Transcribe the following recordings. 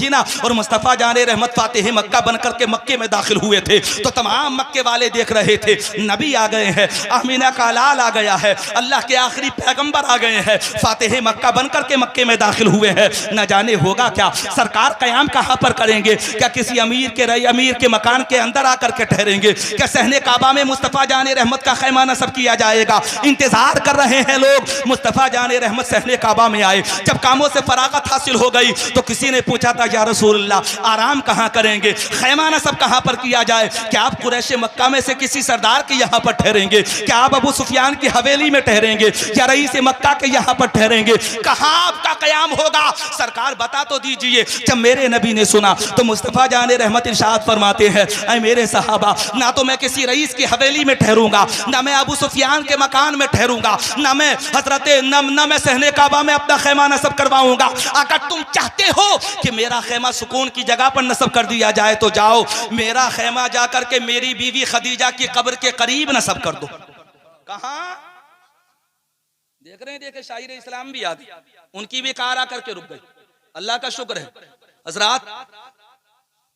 थी ना, और मुस्तफ़ा जाने रहमत फातिह मक्का बन करके मक्के में दाखिल हुए थे, तो तमाम मक्के वाले देख रहे थे नबी आ गए हैं, आमीना का लाल आ गया है, अल्लाह के आखिरी पैगंबर आ गए हैं, फातिह मक्का बन करके मक्के में दाखिल हुए हैं। न जाने होगा क्या सरकार कयाम कहाँ पर करेंगे, क्या किसी अमीर के मकान के अंदर आकर के ठहरेंगे, क्या सहने काबा में मुस्तफ़ा जाने रहमत का खैमा नस्ब किया जाएगा। इंतजार कर रहे हैं लोग, मुस्तफ़ा जाने रहमत सहने काबा में आए। जब कामों से फरागत हासिल हो गई तो किसी ने पूछा था या रसूलल्लाह आराम कहाँ करेंगे, खैमा नस्ब कहाँ पर किया जाए, क्या आप कुरैश मक्का में से किसी सरदार के यहाँ पर ठहरेंगे, क्या आप अबू सुफियान की हवेली में ठहरेंगे या रईस मक्का के यहाँ पर ठहरेंगे, कहाँ आपका कयाम होगा, सरकार बता तो दीजिए। जब मेरे नबी ने सुना तो मुस्तफ़ा जाने रहमत इरशाद फरमाते हैं, ऐ मेरे सहाबा, ना तो मैं किसी रईस की हवेली में ठहरूंगा, ना मैं अबू सुफियान के मकान में ठहरूंगा, ना मैं ना मैं सहने काबा में अपना खैमा नस्ब करवाऊंगा। अगर तुम चाहते हो कि मेरा खैमा सुकून की जगह पर नस्ब कर दिया जाए तो जाओ, मेरा खैमा जाकर के मेरी बीवी खदीजा की कब्र के करीब नस्ब कर दो। कहां देख रहे हैं, देखे शायर इस्लाम भी आ गई, उनकी भी कार आकर के रुक गई। अल्लाह का शुक्र है हजरात,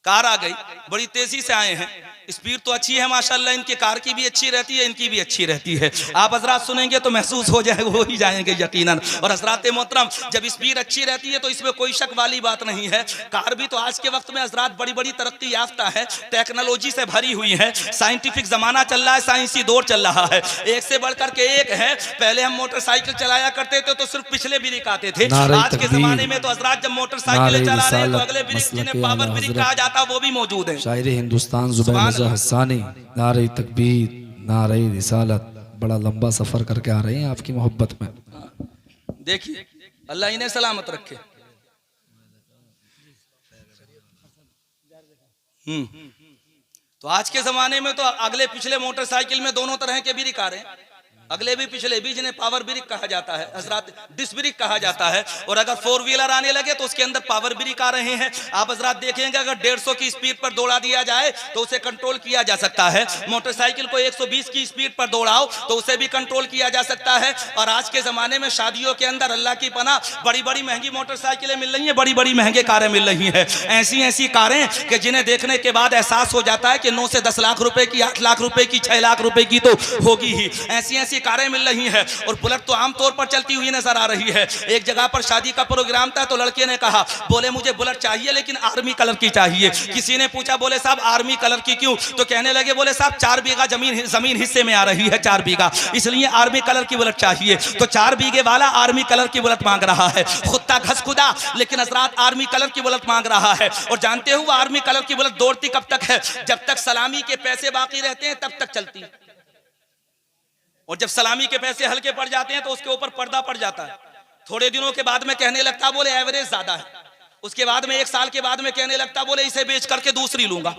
कार आ गई, बड़ी तेजी से आए हैं, स्पीड तो अच्छी है माशाल्लाह, इनकी कार की भी अच्छी रहती है, इनकी भी अच्छी रहती है। आप हजरात सुनेंगे तो महसूस हो ही जाएंगे यकीनन। और हजरात मोहतरम, जब स्पीड अच्छी रहती है तो इसमें कोई शक वाली बात नहीं है। कार भी तो आज के वक्त में हजरात बड़ी बड़ी तरक्की याफ्ता है, टेक्नोलॉजी से भरी हुई है, साइंटिफिक जमाना चल रहा है, साइंसी दौर चल रहा है, एक से बढ़कर के एक है। पहले हम मोटरसाइकिल चलाया करते थे तो सिर्फ पिछले ब्रेक आते थे, आज के जमाने में तो हजरात जब मोटरसाइकिल चला रहे हैं तो अगले ब्रेक जिन्हें पावर ब्रेक कहा जाता है वो भी मौजूद है। शायर हिंदुस्तान ज़ुबैर रज़ा हस्सानी, नारे तकबीर, नारे रिसालत, बड़ा लंबा सफर करके आ रहे हैं आपकी मोहब्बत में। देखिए अल्लाह इन्हें सलामत रखे। तो आज के जमाने में तो अगले पिछले मोटरसाइकिल में दोनों तरह के ब्रेक आ रहे हैं, अगले भी पिछले भी, जिन्हें पावर ब्रेक कहा जाता है हजरात, डिस्क ब्रेक कहा जाता है। और अगर फोर व्हीलर आने लगे तो उसके अंदर पावर ब्रेक आ रहे हैं। आप हजरात देखेंगे अगर 150 की स्पीड पर दौड़ा दिया जाए तो उसे कंट्रोल किया जा सकता है, मोटरसाइकिल को 120 की स्पीड पर दौड़ाओ तो उसे भी कंट्रोल किया जा सकता है। और आज के जमाने में शादियों के अंदर अल्लाह की पनाह बड़ी बड़ी महंगी मोटरसाइकिलें मिल रही हैं, बड़ी बड़ी महंगे कारें मिल रही हैं, ऐसी ऐसी कारें कि जिन्हें देखने के बाद एहसास हो जाता है कि 9 से 10 लाख रुपए की, 8 लाख रुपए की, 6 लाख रुपए की तो होगी ही, ऐसी ऐसी कारें मिल रही हैं। और बुलेट तो आमतौर पर चलती हुई नजर आ रही है। एक जगह पर शादी का प्रोग्राम था तो लड़के ने कहा, बोले मुझे बुलेट चाहिए लेकिन आर्मी कलर की चाहिए। किसी ने पूछा, बोले साहब आर्मी कलर की क्यों? तो कहने लगे, बोले साहब 4 बीघा जमीन हिस्से में आ रही है, 4 बीघा, इसलिए आर्मी कलर की बुलेट चाहिए। तो 4 बीघे वाला आर्मी कलर की बुलेट मांग रहा है, खुदा घस खुदा, लेकिन हजरात आर्मी कलर की बुलेट मांग रहा है। और जानते हो आर्मी कलर की बुलेट दौड़ती कब तक है? जब तक सलामी के पैसे बाकी रहते हैं तब तक चलती है, और जब सलामी के पैसे हल्के पड़ जाते हैं तो उसके ऊपर पर्दा पड़ जाता है। थोड़े दिनों के बाद में कहने लगता, बोले एवरेज ज्यादा है। उसके बाद में 1 साल के बाद में कहने लगता, बोले इसे बेच करके दूसरी लूंगा।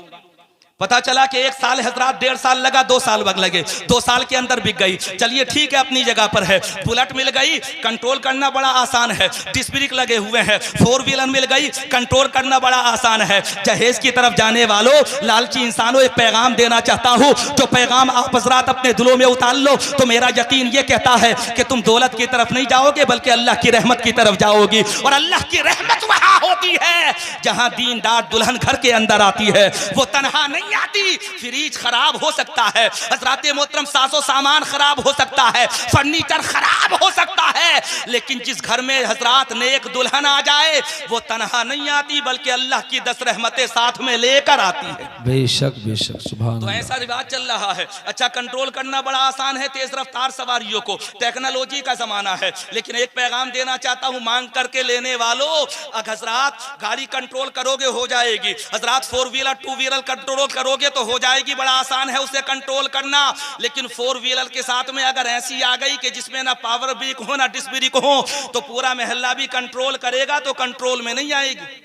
पता चला कि 1 साल हजरात 1.5 साल लगा, 2 साल लगे, 2 साल के अंदर बिक गई। चलिए ठीक है, अपनी जगह पर है, बुलेट मिल गई, कंट्रोल करना बड़ा आसान है, डिस्क ब्रेक लगे हुए हैं। 4 व्हीलर मिल गई, कंट्रोल करना बड़ा आसान है। जहेज की तरफ जाने वालों, लालची इंसानों, एक पैगाम देना चाहता हूँ, जो पैगाम आप हजरात अपने दिलों में उतार लो तो मेरा यकीन ये कहता है कि तुम दौलत की तरफ नहीं जाओगे बल्कि अल्लाह की रहमत की तरफ जाओगी। और अल्लाह की रहमत वहां होती है जहां दीनदार दुल्हन घर के अंदर आती है, वो तनहा नहीं आती। फ्रिज खराब हो सकता है हजरात मोहतरम, सासो सामान खराब हो सकता है, फर्नीचर खराब हो सकता है, लेकिन जिस घर में हजरात नेक दुल्हन आ जाए वो तनहा नहीं आती बल्कि अल्लाह की 10 रहमतें साथ में लेकर आती है। बेशक बेशक, सुभान तो ऐसा रिवाज चल रहा है। अच्छा, कंट्रोल करना बड़ा आसान है तेज रफ्तार सवारियों को, टेक्नोलॉजी का जमाना है, लेकिन एक पैगाम देना चाहता हूं मांग करके लेने वालों, हजरात गाड़ी कंट्रोल करोगे हो जाएगी। हजरात 4 व्हीलर 2 व्हीलर कंट्रोल करोगे तो हो जाएगी, बड़ा आसान है उसे कंट्रोल करना। लेकिन 4 व्हीलर के साथ में अगर ऐसी आ गई कि जिसमें ना पावर ब्रेक हो ना डिस्क ब्रेक हो तो पूरा मोहल्ला भी कंट्रोल करेगा तो कंट्रोल में नहीं आएगी।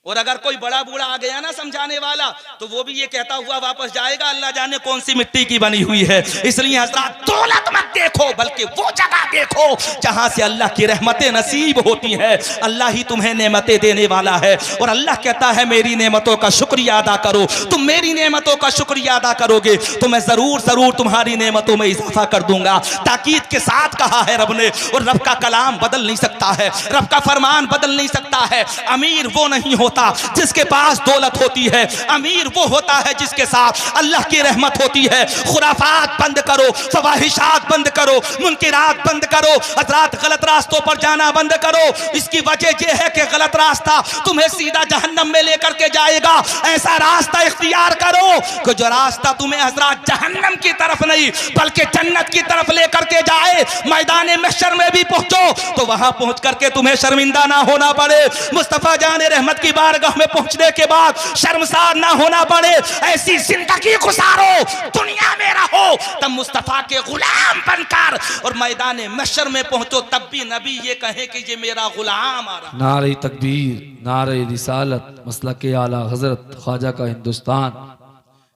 और अगर कोई बड़ा बूढ़ा आ गया ना समझाने वाला तो वो भी ये कहता हुआ वापस जाएगा, अल्लाह जाने कौन सी मिट्टी की बनी हुई है। इसलिए हजरत दौलत मत देखो, बल्कि वो जगह देखो जहां से अल्लाह की रहमतें नसीब होती है। अल्लाह ही तुम्हें नेमतें देने वाला है और अल्लाह कहता है मेरी नेमतों का शुक्रिया अदा करो। तुम मेरी नेमतों का शुक्रिया अदा करोगे तो मैं जरूर जरूर तुम्हारी नेमतों में इजाफा कर दूंगा। ताकीद के साथ कहा है रब ने, और रब का कलाम बदल नहीं सकता है, रब का फरमान बदल नहीं सकता है। अमीर वो नहीं होता जिसके पास दौलत होती है, अमीर वो होता है जिसके साथ अल्लाह की रहमत होती है। खुराफात बंद करो, फवाहिशात बंद करो, मुनकिरात बंद करो, हजरात गलत रास्तों पर जाना बंद करो। इसकी वजह यह है कि गलत रास्ता तुम्हें सीधा जहन्नम में लेकर के जाएगा। ऐसा रास्ता इख्तियार करो कि जो रास्ता तुम्हें हजरात जहन्नम की तरफ नहीं बल्कि जन्नत की तरफ लेकर के जाए। मैदान महशर में भी पहुंचो तो वहां पहुंच करके तुम्हें शर्मिंदा ना होना पड़े। मुस्तफा जान रहमत की बारगाह में पहुंचने के बाद शर्मसार ना होना पड़े। ऐसी जिंदगी गुजारो, दुनिया में रहो, तब मुस्तफा के गुलाम बनकर और मैदान महशर में पहुंचो तब भी नबी ये कहे कि ये मेरा गुलाम आ रहा। नारे तकबीर, नारे रिसालत, मसलक आला हजरत ख्वाजा का हिंदुस्तान।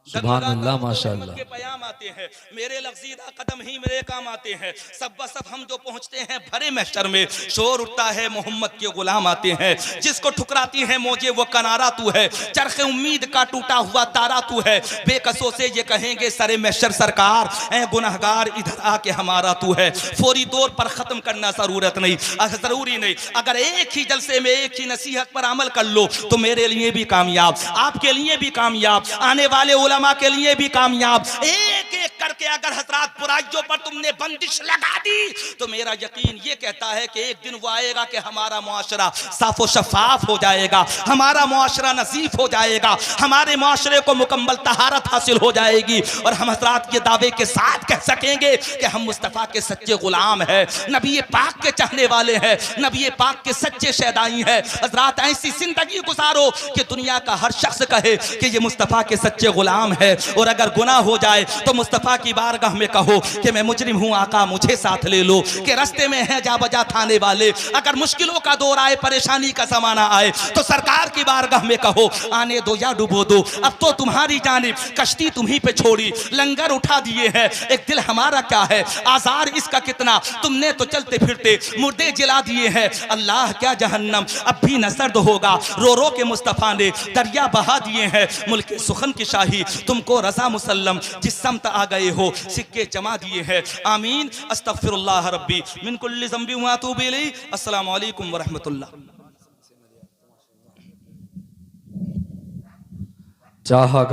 सुभान अल्लाह, माशाअल्लाह। के पयाम आते हैं, मेरे लफ्ज़ीदा कदम ही मेरे काम आते हैं। सब बसब हम जो पहुंचते हैं भरे महशर में, शोर उठता है मोहम्मद के गुलाम आते हैं। जिसको ठुकराती है मौजे वो कनारा तू है, चरखे उम्मीद का टूटा हुआ तारा तू है। बेकसों से ये कहेंगे सरे महशर सरकार, ऐ गुनहगार इधर आके हमारा तू है। फौरी तौर पर खत्म करना जरूरत नहीं, जरूरी नहीं। अगर एक ही जलसे में एक ही नसीहत पर अमल कर लो तो मेरे लिए भी कामयाब, आपके लिए भी कामयाब, आने वाले उलमा के लिए भी कामयाब। एक एक करके अगर हजरात बुराइयों पर तुमने बंदिश लगा दी तो मेरा यकीन ये कहता है कि एक दिन वो आएगा कि हमारा मुआशरा साफ और शफाफ हो जाएगा, हमारा मुआशरा नसीफ हो जाएगा, हमारे मुआशरे को मुकम्मल तहारत हासिल हो जाएगी और हम हजरात ये दावे के साथ कह सकेंगे कि हम मुस्तफ़ा के सच्चे गुलाम हैं, नबी पाक के चाहने वाले हैं, नबी पाक के सच्चे शहदाई हैं। हजरात ऐसी जिंदगी गुजारो कि दुनिया का हर शख्स कहे कि ये मुस्तफ़ा के सच्चे गुलाम है। और अगर गुनाह हो जाए तो मुस्तफा की बारगाह में कहो कि मैं मुजरिम हूं आका मुझे साथ ले लो, कि रास्ते में है जा बजा थाने वाले। अगर मुश्किलों का दौर आए, परेशानी का जमाना आए तो सरकार की बारगाह में कहो आने दो या डुबो दो, अब तो तुम्हारी जानिब कश्ती तुम्ही पे छोड़ी, लंगर उठा दिए हैं, एक दिल हमारा क्या है, आजार इसका कितना, तुमने तो चलते फिरते मुर्दे जिला दिए हैं। अल्लाह क्या जहन्नम अब भी न सर्द होगा, रो रो के मुस्तफा ने दरिया बहा दिए हैं। मुल्क सुखन की शाही तुमको रजा मुसल्लम, जिस समत आ गए हो सिक्के जमा दिए हैं। आमीन। अस्तगफिरुल्लाह रब्बी मिन कुल्ली ज़ंबि व अतूबु इलैहि। अस्सलामु अलैकुम व रहमतुल्लाह। चाहा